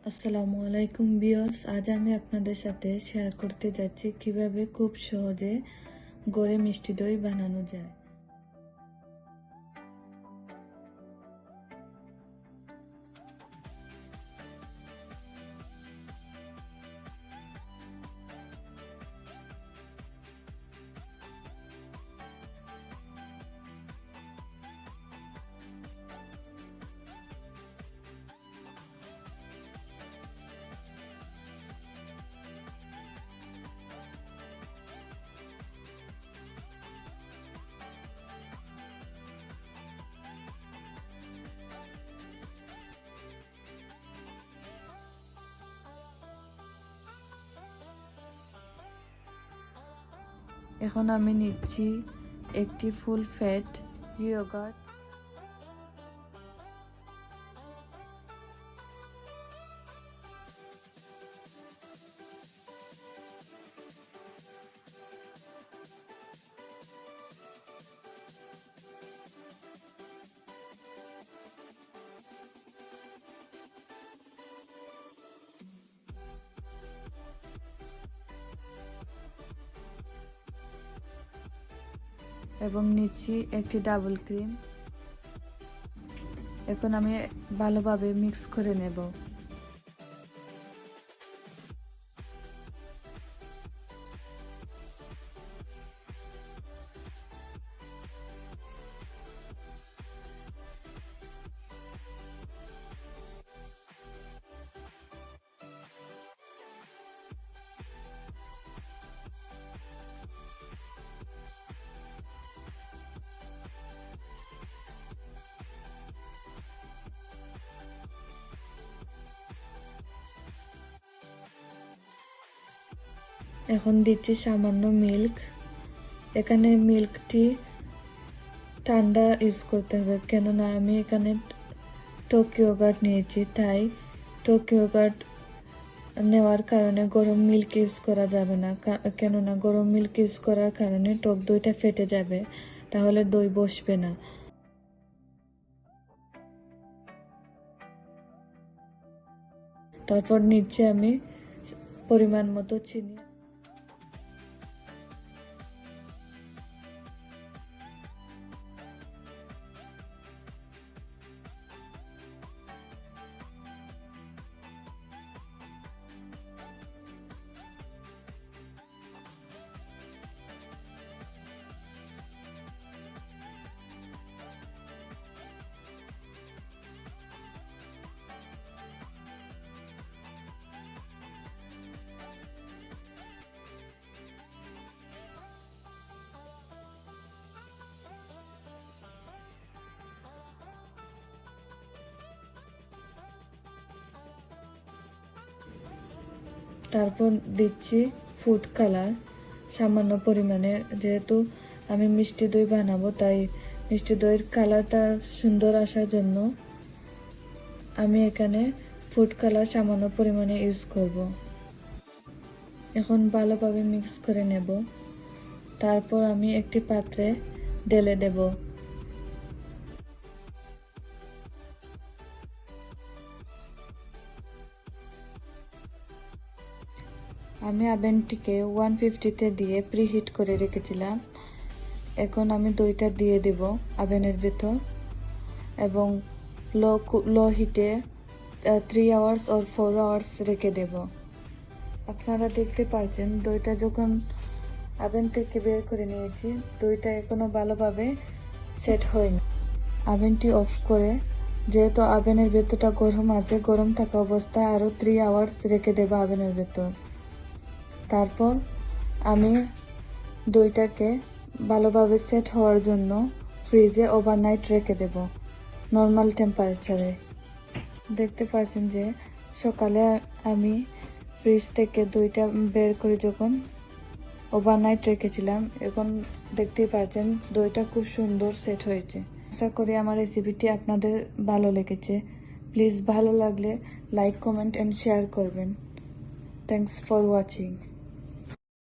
আসসালামু আলাইকুম ভিউয়ার্স, আজ আমি আপনাদের সাথে শেয়ার করতে যাচ্ছি কিভাবে খুব সহজে ঘরে মিষ্টি দই বানানো যায়। এখন আমি নিচ্ছি একটি ফুল ফ্যাট ইয়োগার্ট, এবং নিচ্ছি একটি ডাবল ক্রিম। এখন আমি ভালোভাবে মিক্স করে নেব। এখন দিচ্ছি সামান্য মিল্ক। এখানে মিল্কটি ঠান্ডা ইউজ করতে হবে, কেননা আমি এখানে টক ইয়োগার্ট নিয়েছি, তাই টক ইয়োগার্ট নেওয়ার কারণে গরম মিল্ক ইউজ করা যাবে না, কেননা গরম মিল্ক ইউজ করার কারণে টক দইটা ফেটে যাবে, তাহলে দই বসবে না। তারপর নিচে আমি পরিমাণ মতো চিনি। তারপর দিচ্ছি ফুড কালার সামান্য পরিমাণে, যেহেতু আমি মিষ্টি দই বানাবো, তাই মিষ্টি দইয়ের কালারটা সুন্দর আসার জন্য আমি এখানে ফুড কালার সামান্য পরিমাণে ইউজ করব। এখন ভালোভাবে মিক্স করে নেব। তারপর আমি একটি পাত্রে ঢেলে দেব। আমি ওভেনটিকে 150-তে দিয়ে প্রিহিট করে রেখেছিলাম। এখন আমি দইটা দিয়ে দেব ওভেনের ভেতর এবং লো হিটে 3 আওয়ার্স or 4 আওয়ার্স রেখে দেব। আপনারা দেখতে পাচ্ছেন দইটা যখন ওভেন থেকে বের করে নিয়েছি, দইটা এখনো ভালোভাবে সেট হয়নি। ওভেনটি অফ করে, যেহেতু ওভেনের ভেতরটা গরম আছে, গরম থাকা অবস্থায় আরও 3 আওয়ার্স রেখে দেব ওভেনের ভেতর। তারপর আমি দইটাকে ভালোভাবে সেট হওয়ার জন্য ফ্রিজে ওভারনাইট রেখে দেব নর্মাল টেম্পারেচারে। দেখতে পাচ্ছেন যে সকালে আমি ফ্রিজ থেকে দইটা বের করে যখন ওভারনাইট রেখেছিলাম, এখন দেখতেই পাচ্ছেন দইটা খুব সুন্দর সেট হয়েছে। আশা করি আমার রেসিপিটি আপনাদের ভালো লেগেছে। প্লিজ ভালো লাগলে লাইক, কমেন্ট অ্যান্ড শেয়ার করবেন। Thanks for watching.